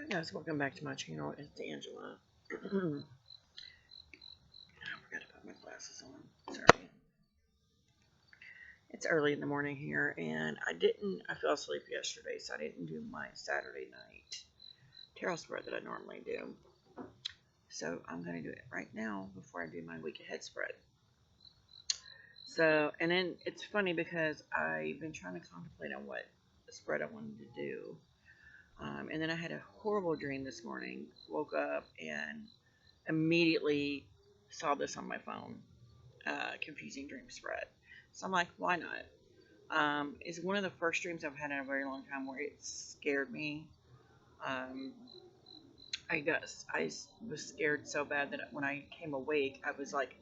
Hi guys, welcome back to my channel. It's Angela. I forgot to put my glasses on. Sorry. It's early in the morning here, and I fell asleep yesterday, so I didn't do my Saturday night tarot spread that I normally do. So I'm going to do it right now before I do my week ahead spread. So, and then it's funny because I've been trying to contemplate on what spread I wanted to do. And then I had a horrible dream this morning. Woke up and immediately saw this on my phone. Confusing dream spread. So I'm like, why not? It's one of the first dreams I've had in a very long time where it scared me. I was scared so bad that when I came awake, I was like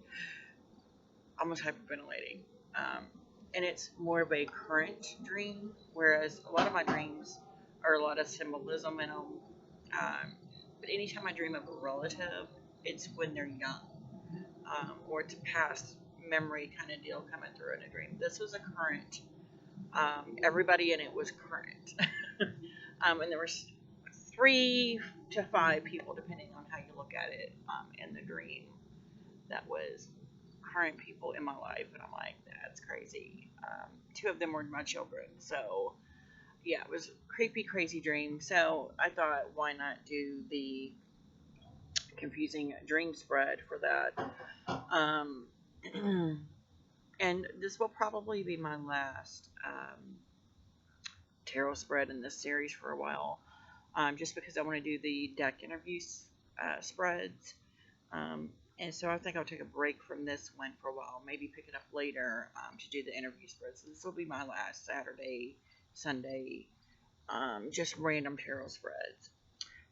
almost hyperventilating. And it's more of a current dream, whereas a lot of my dreams are a lot of symbolism in them. But anytime I dream of a relative, it's when they're young, or it's a past memory kind of deal coming through in a dream. This was a current. Everybody in it was current, and there was 3 to 5 people, depending on how you look at it, in the dream. That was current people in my life, and I'm like, that's crazy. 2 of them were my children, so yeah, it was a creepy, crazy dream. So I thought, why not do the confusing dream spread for that? And this will probably be my last tarot spread in this series for a while, just because I want to do the deck interviews spreads. And so I think I'll take a break from this one for a while, maybe pick it up later to do the interview spreads. So this will be my last Saturday, Sunday, just random tarot spreads.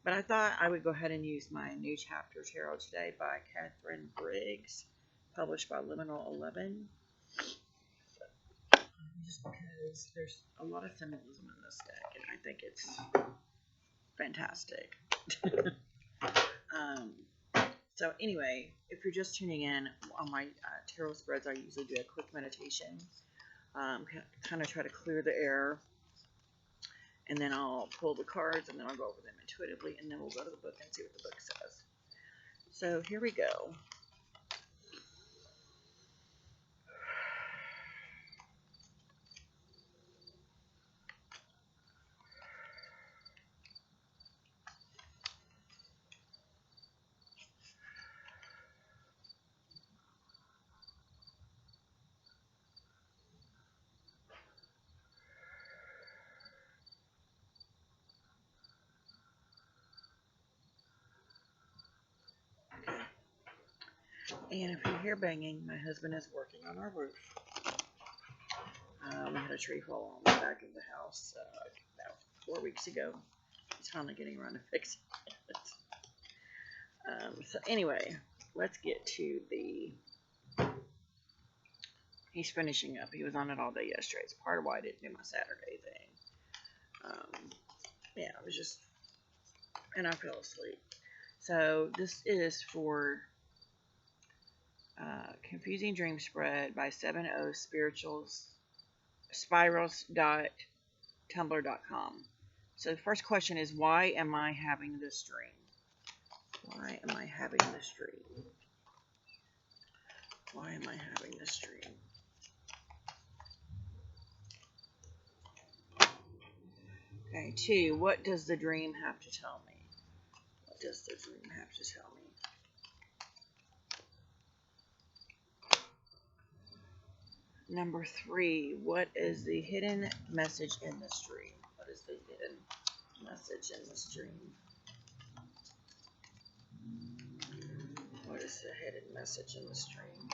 But I thought I would go ahead and use my New Chapter Tarot today by Catherine Briggs, published by Liminal 11. Just because there's a lot of symbolism in this deck, and I think it's fantastic. So anyway, if you're just tuning in, on my tarot spreads, I usually do a quick meditation, kind of try to clear the air, and then I'll pull the cards, and then I'll go over them intuitively, and then we'll go to the book and see what the book says. So here we go. And if you hear banging, my husband is working on our roof. We had a tree fall on the back of the house about 4 weeks ago. He's finally getting around to fixing it. So anyway, let's get to he's finishing up. He was on it all day yesterday. It's part of why I didn't do my Saturday thing. Yeah, I was just, and I fell asleep. So this is for Confusing Dream Spread by 70 spirals.tumblr.com. So the first question is, why am I having this dream? Why am I having this dream? Why am I having this dream? Okay, 2, what does the dream have to tell me? What does the dream have to tell me? Number 3, what is the hidden message in this dream? What is the hidden message in this dream? What is the hidden message in this dream?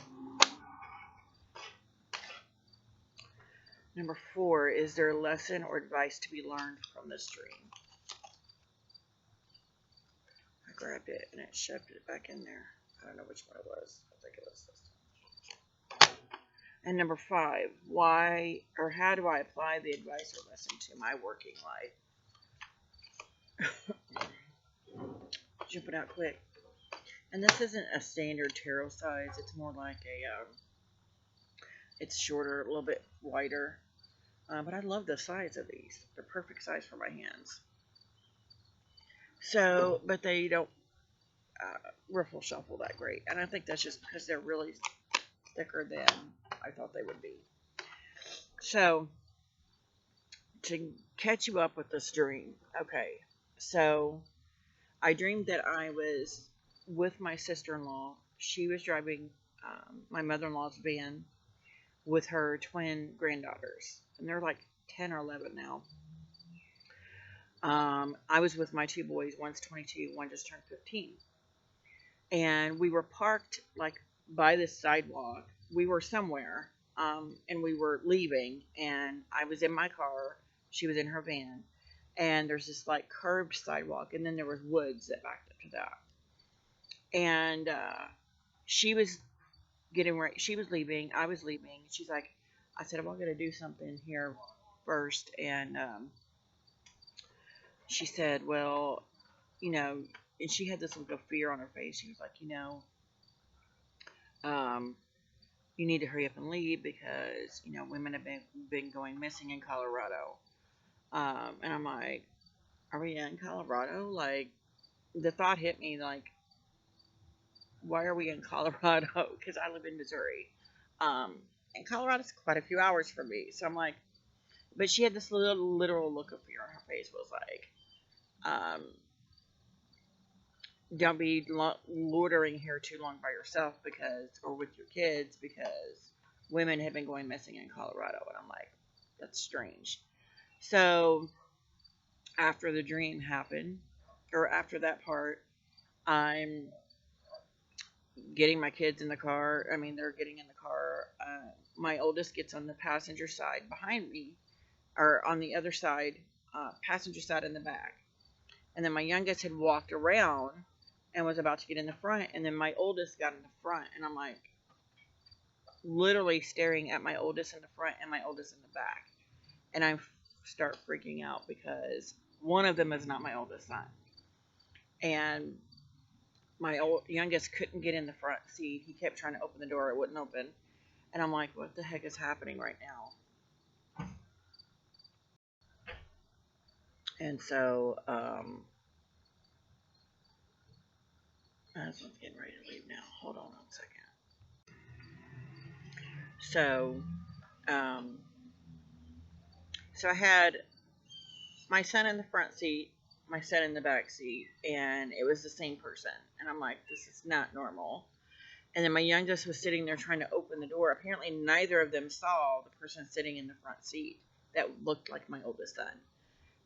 Number 4, is there a lesson or advice to be learned from this dream? I grabbed it and it shoved it back in there. I don't know which one it was. I think it was this one. And number 5, why or how do I apply the advice or lesson to my working life? Jumping out quick. And this isn't a standard tarot size. It's more like it's shorter, a little bit wider. But I love the size of these. They're perfect size for my hands. So, but they don't riffle shuffle that great. And I think that's just because they're really thicker than I thought they would be. So, to catch you up with this dream, okay. So, I dreamed that I was with my sister-in-law. She was driving my mother-in-law's van with her twin granddaughters, and they're like 10 or 11 now. I was with my two boys. One's 22, one just turned 15, and we were parked like by this sidewalk. We were somewhere, and we were leaving, and I was in my car. She was in her van, and there's this like curved sidewalk, and then there was woods that backed up to that. And she was getting ready. She was leaving. I was leaving. She's like, I said, I'm going to do something here first. And she said, well, and she had this look of fear on her face. She was like, um, you need to hurry up and leave because, women have been going missing in Colorado. And I'm like, are we in Colorado? Like, the thought hit me, like, why are we in Colorado? Because I live in Missouri. And Colorado's quite a few hours from me. So I'm like, but she had this little literal look of fear on her face. Was like, don't be loitering here too long by yourself or with your kids because women have been going missing in Colorado. And I'm like, that's strange. So after the dream happened, or after that part, I'm getting my kids in the car. I mean, they're getting in the car. My oldest gets on the passenger side behind me, or on the other side, passenger side in the back. And then my youngest had walked around and was about to get in the front. And then my oldest got in the front. And I'm like, literally staring at my oldest in the front and my oldest in the back. And I start freaking out because one of them is not my oldest son. And my youngest couldn't get in the front seat. He kept trying to open the door. It wouldn't open. And I'm like, what the heck is happening right now? And so, this one's getting ready to leave now. Hold on 1 second. So, so I had my son in the front seat, my son in the back seat, and it was the same person. And I'm like, this is not normal. And then my youngest was sitting there trying to open the door. Apparently, neither of them saw the person sitting in the front seat that looked like my oldest son.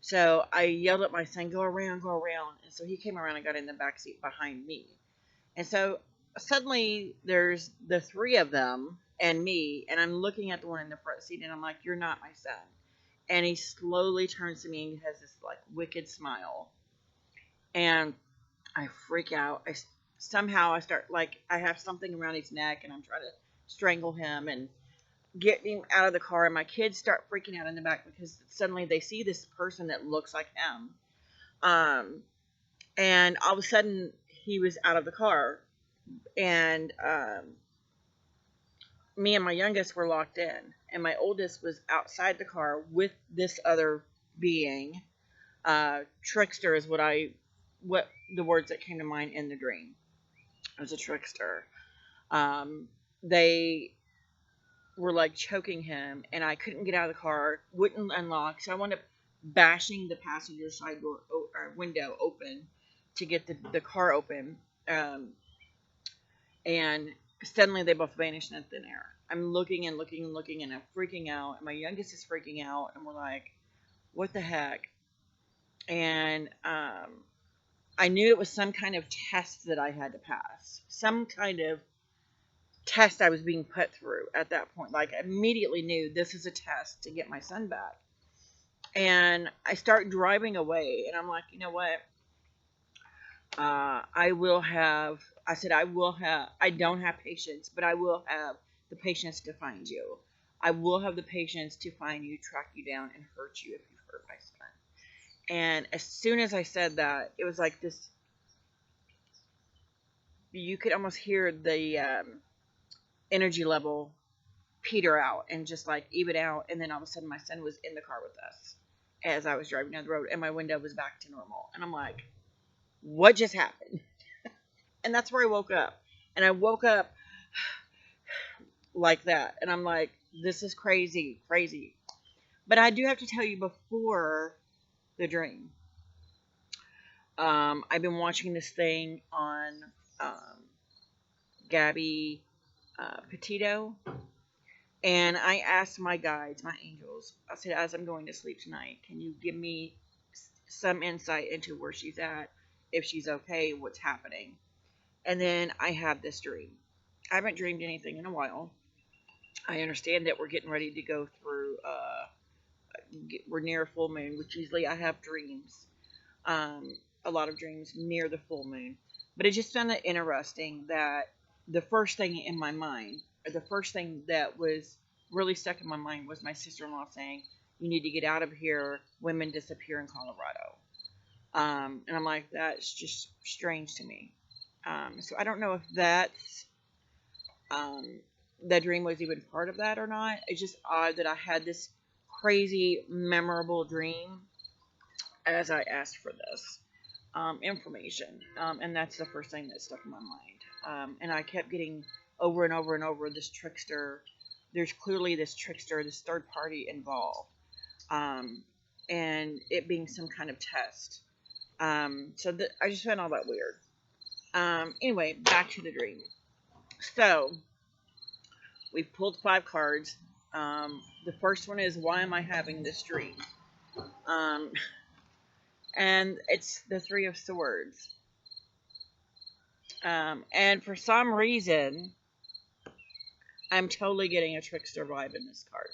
So I yelled at my son, go around, go around. And so he came around and got in the back seat behind me. And so suddenly there's the three of them and me, and I'm looking at the one in the front seat, and I'm like, you're not my son. And he slowly turns to me and has this like wicked smile. And I freak out. Somehow I start, like, I have something around his neck, and I'm trying to strangle him and get him out of the car. And my kids start freaking out in the back because suddenly they see this person that looks like him. And all of a sudden he was out of the car, and me and my youngest were locked in, and my oldest was outside the car with this other being. Trickster is what the words that came to mind in the dream. It was a trickster. They were like choking him, and I couldn't get out of the car, wouldn't unlock, so I wound up bashing the passenger side door window open to get the car open. And suddenly they both vanished in thin air. I'm looking and looking and looking, and I'm freaking out, and my youngest is freaking out, and we're like, what the heck? And I knew it was some kind of test that I had to pass. Some kind of test I was being put through at that point. Like, I immediately knew this is a test to get my son back. And I start driving away, and I'm like, you know what? I don't have patience, but I will have the patience to find you. I will have the patience to find you, track you down, and hurt you if you hurt my son. And as soon as I said that, it was like this, you could almost hear the energy level peter out and just like even out. And then all of a sudden my son was in the car with us as I was driving down the road, and my window was back to normal. And I'm like, what just happened? And that's where I woke up. And I woke up like that. And I'm like, this is crazy, crazy. But I do have to tell you before the dream, I've been watching this thing on um, Gabby Petito. And I asked my guides, my angels, I said, as I'm going to sleep tonight, can you give me some insight into where she's at, if she's okay, what's happening? And then I have this dream. I haven't dreamed anything in a while. I understand that we're getting ready to go through, we're near a full moon, which usually I have dreams, um, a lot of dreams near the full moon. But I just found it interesting that the first thing in my mind, or the first thing that was really stuck in my mind, was my sister-in-law saying, "You need to get out of here. Women disappear in Colorado." And I'm like, that's just strange to me. So I don't know if um, that dream was even part of that or not. It's just odd that I had this crazy, memorable dream as I asked for this information. And that's the first thing that stuck in my mind. And I kept getting over and over and over this trickster. There's clearly this trickster, this third party involved. Um, and it being some kind of test. I just found all that weird. Anyway, back to the dream. So we've pulled 5 cards. The first one is, why am I having this dream? Um, and it's the 3 of Swords. And for some reason, I'm totally getting a trickster vibe in this card.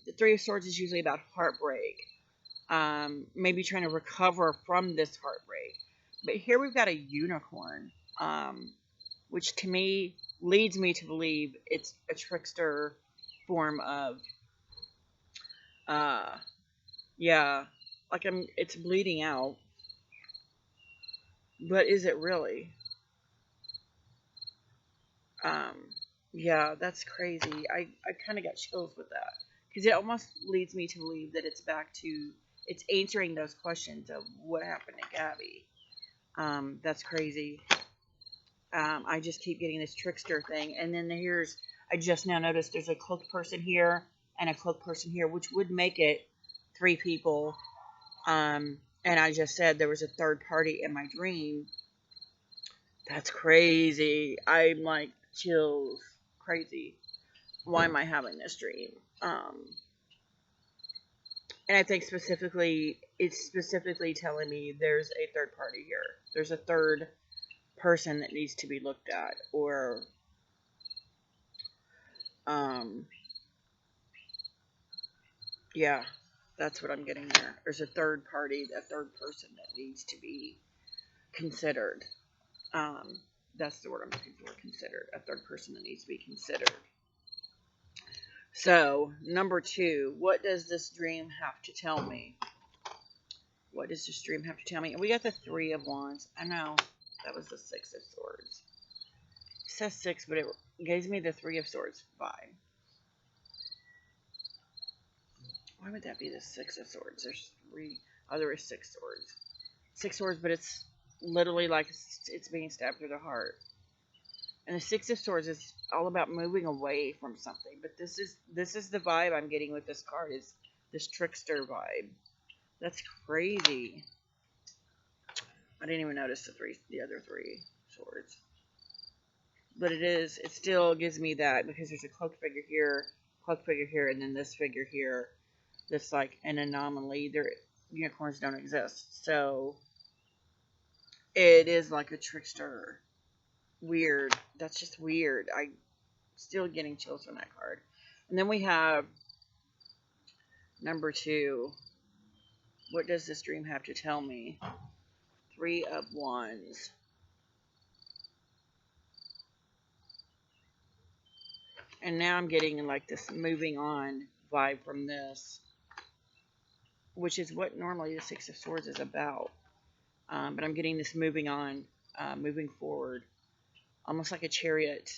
The 3 of Swords is usually about heartbreak. Maybe trying to recover from this heartbreak. But here we've got a unicorn, which to me leads me to believe it's a trickster form of, uh, yeah, like it's bleeding out. But is it really? Um, yeah, that's crazy. I kind of got chills with that because it almost leads me to believe that it's answering those questions of what happened to Gabby. That's crazy. I just keep getting this trickster thing, and then I just now noticed there's a cloaked person here and a cloaked person here, which would make it 3 people. And I just said there was a third party in my dream. That's crazy. I'm like chills. Crazy. Why am I having this dream? And I think it's specifically telling me there's a third party here. There's a third person that needs to be looked at, or um, yeah, that's what I'm getting there. There's a third party, a third person that needs to be considered. Um, that's the word I'm looking for. Considered. A third person that needs to be considered. So, number 2, what does this dream have to tell me? What does this dream have to tell me? And we got the 3 of Wands. I know, that was the 6 of Swords. It says 6, but it gives me the 3 of Swords vibe. Why would that be the 6 of Swords? There's 3. Oh, there is 6 swords. 6 swords, but it's literally like it's being stabbed through the heart. And the 6 of Swords is all about moving away from something. But this is the vibe I'm getting with this card, is this trickster vibe. That's crazy. I didn't even notice the other 3 swords. But it still gives me that, because there's a cloaked figure here, and then this figure here that's like an anomaly. Unicorns don't exist. So it is like a trickster. Weird. That's just weird. I'm still getting chills from that card. And then we have number 2. What does this dream have to tell me? 3 of Wands. And now I'm getting like this moving on vibe from this, which is what normally the 6 of Swords is about. But I'm getting this moving on, moving forward, almost like a chariot.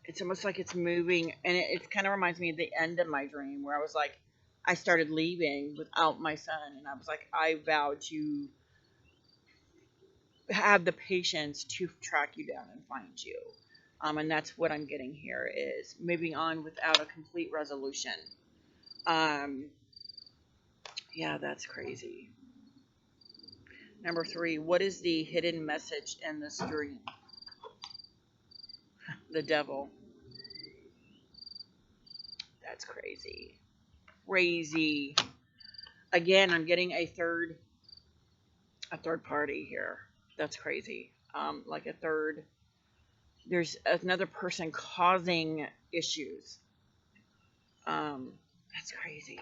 It's almost like it's moving, and it kind of reminds me of the end of my dream, where I was like I started leaving without my son, and I was like, I vow to have the patience to track you down and find you. And that's what I'm getting here, is moving on without a complete resolution. Um, yeah, that's crazy. Number 3, what is the hidden message in this dream? The devil. That's crazy. Crazy. Again, I'm getting a third party here. That's crazy. Like a third. There's another person causing issues. That's crazy.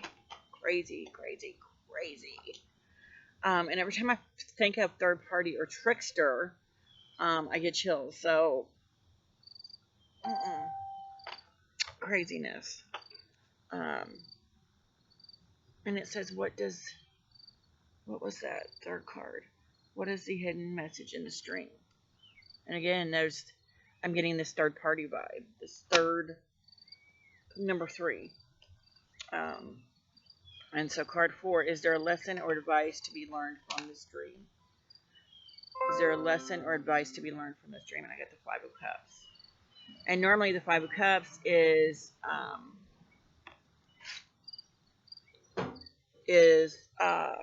Crazy, crazy, crazy. And every time I think of third party or trickster, I get chills. So, craziness. Um, and it says, what was that third card? What is the hidden message in the string? And again, I'm getting this third party vibe. This number 3. And so card 4, is there a lesson or advice to be learned from this dream? Is there a lesson or advice to be learned from this dream? And I get the 5 of Cups. And normally the 5 of Cups is a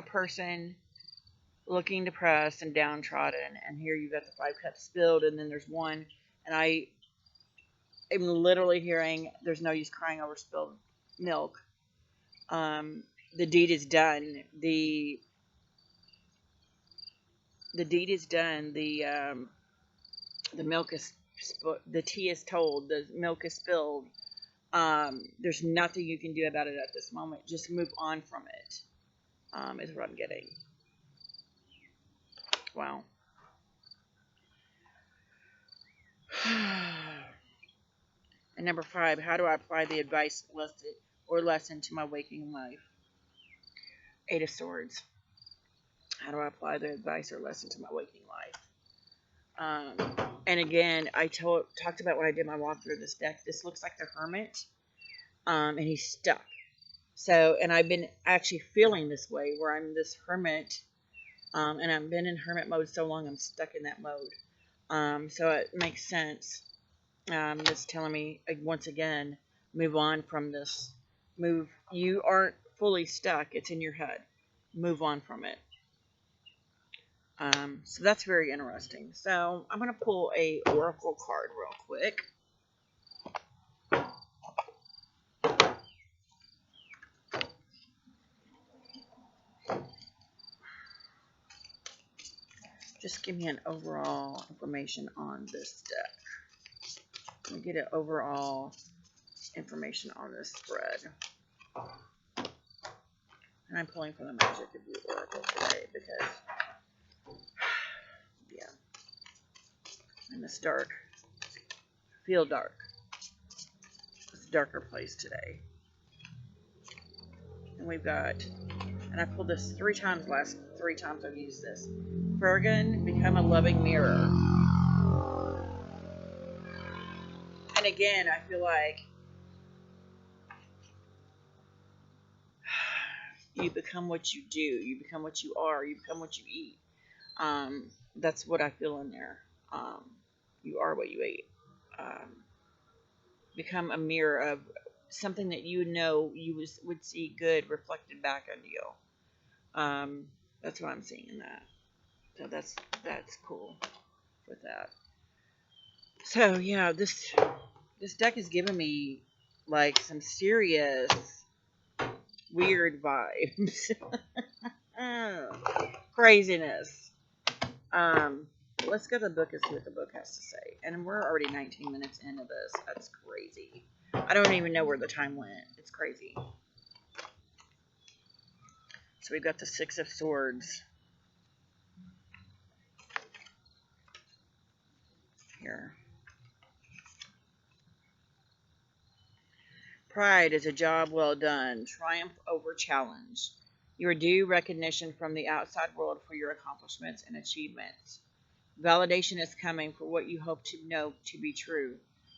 person looking depressed and downtrodden. And here you've got the 5 Cups spilled, and then there's one. And I am literally hearing, there's no use crying over spilled milk. The deed is done. The deed is done. The milk is the tea is told. The milk is spilled. There's nothing you can do about it at this moment. Just move on from it. Is what I'm getting. Wow. And number 5, how do I apply the advice lesson to my waking life? 8 of Swords. How do I apply the advice or lesson to my waking life? And again, I talked about when I did my walkthrough of this deck. This looks like the Hermit, and he's stuck. So, and I've been actually feeling this way, where I'm this Hermit, and I've been in Hermit mode so long, I'm stuck in that mode. So it makes sense. It's telling me, once again, move on from this. You aren't fully stuck. It's in your head. Move on from it. So that's very interesting. So I'm going to pull a oracle card real quick. Just give me an overall information on this deck. Let me get an overall information on this spread. And I'm pulling from the Magic of the Oracle today because, yeah, in this dark, feel dark. It's a darker place today. And we've got, and I pulled this 3 times, last 3 times I've used this. Fergan, become a loving mirror. And again, I feel like you become what you do. You become what you are. You become what you eat. That's what I feel in there. You are what you eat. Become a mirror of something that you know you would see good reflected back on you. That's what I'm seeing in that. So that's cool with that. So yeah, this deck is giving me like some serious weird vibes. Craziness. Let's go to the book and see what the book has to say. And we're already 19 minutes into this. That's crazy. I don't even know where the time went. It's crazy. So we've got the 6 of Swords here. Pride is a job well done. Triumph over challenge. You are due recognition from the outside world for your accomplishments and achievements. Validation is coming for what you hope to know to be true.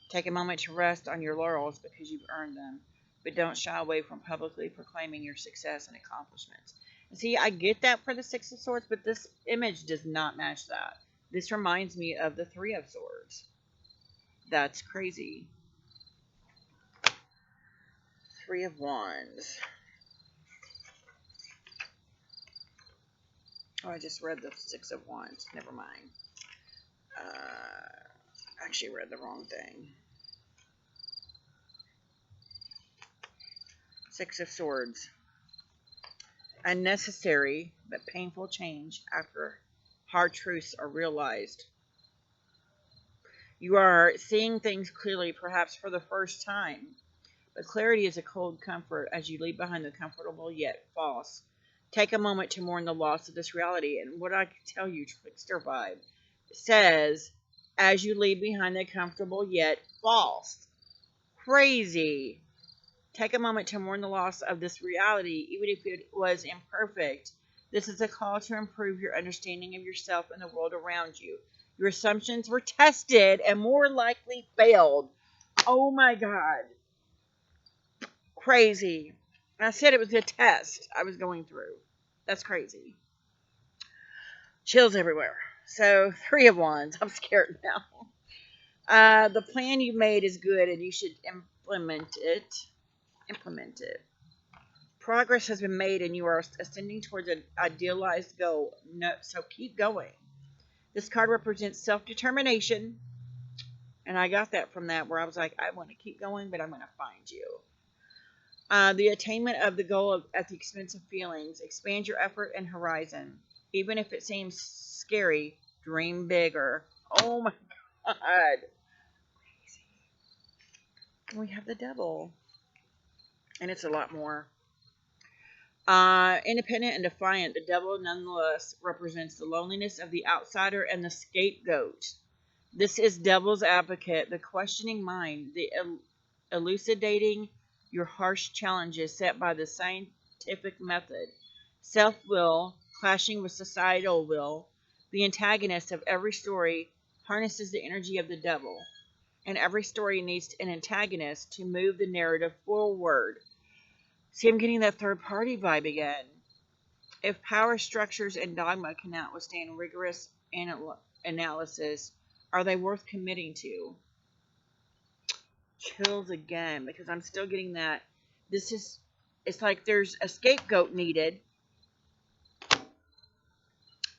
Take a moment to rest on your laurels because you've earned them. but don't shy away from publicly proclaiming your success and accomplishments. And see, I get that for the Six of Swords, but this image does not match that. This reminds me of the Three of Swords. That's crazy. Three of Wands. Oh, I just read the Six of Wands. Never mind. Actually read the wrong thing. Six of Swords. Unnecessary but painful change after hard truths are realized. You are seeing things clearly, perhaps for the first time. But clarity is a cold comfort as you leave behind the comfortable yet false. Take a moment to mourn the loss of this reality. And what I can tell you, Trickster Vibe says, as you leave behind the comfortable yet false. Crazy. Take a moment to mourn the loss of this reality, even if it was imperfect. This is a call to improve your understanding of yourself and the world around you. Your assumptions were tested and more likely failed. Oh my God. Crazy. I said it was a test I was going through. That's crazy. Chills everywhere. So, Three of Wands. I'm scared now. The plan you made is good and you should implement it. Implement it. Progress has been made and you are ascending towards an idealized goal. No, so keep going. This card represents self-determination. And I got that from that where I was like, I want to keep going, but I'm going to find you. The attainment of the goal at the expense of feelings. Expand your effort and horizon. Even if it seems scary, dream bigger. Oh my God. Crazy. And we have the Devil. And it's a lot more. Independent and defiant, the Devil nonetheless represents the loneliness of the outsider and the scapegoat. This is Devil's advocate, the questioning mind, the elucidating your harsh challenges set by the scientific method. Self-will clashing with societal will. The antagonist of every story harnesses the energy of the Devil, and every story needs an antagonist to move the narrative forward. See, I'm getting that third-party vibe again. If power structures and dogma cannot withstand rigorous analysis, are they worth committing to? Chills again, because I'm still getting that. It's like there's a scapegoat needed.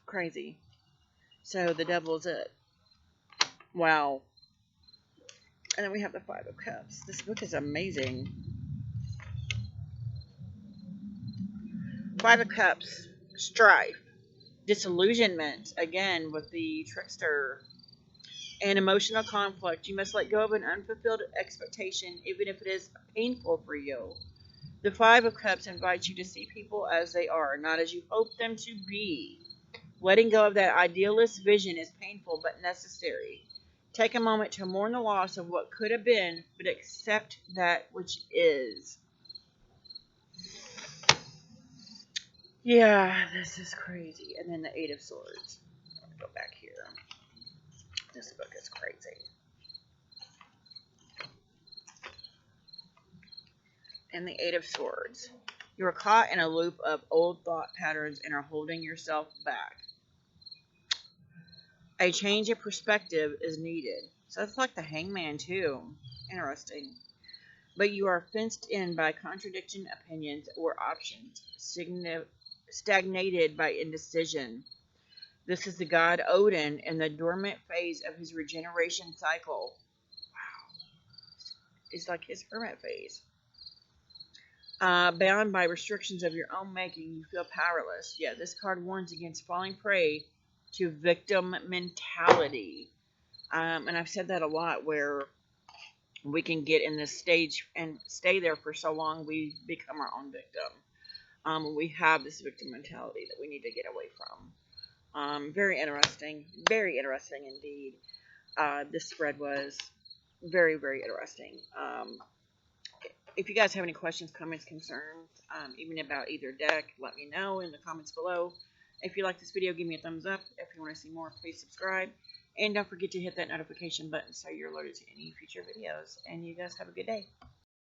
Crazy. So the Devil's it. Wow. And then we have the Five of Cups. This book is amazing. Five of Cups. Strife. Disillusionment. Again, with the Trickster. And emotional conflict. You must let go of an unfulfilled expectation, even if it is painful for you. The Five of Cups invites you to see people as they are, not as you hope them to be. Letting go of that idealist vision is painful but necessary. Take a moment to mourn the loss of what could have been, but accept that which is. Yeah, this is crazy. And then the Eight of Swords. Let me go back here. This book is crazy. And the Eight of Swords. You are caught in a loop of old thought patterns and are holding yourself back. A change of perspective is needed. So that's like the Hangman too. Interesting. But you are fenced in by contradicting opinions or options, stagnated by indecision. This is the god Odin in the dormant phase of his regeneration cycle. Wow. It's like his hermit phase. Bound by restrictions of your own making, you feel powerless. Yeah, this card warns against falling prey to victim mentality. And I've said that a lot, where we can get in this stage and stay there for so long we become our own victim. We have this victim mentality that we need to get away from. Very interesting indeed. This spread was very, very interesting. If you guys have any questions, comments, concerns, even about either deck, let me know in the comments below. If you like this video, give me a thumbs up. If you want to see more, please subscribe. And don't forget to hit that notification button so you're alerted to any future videos. And you guys have a good day.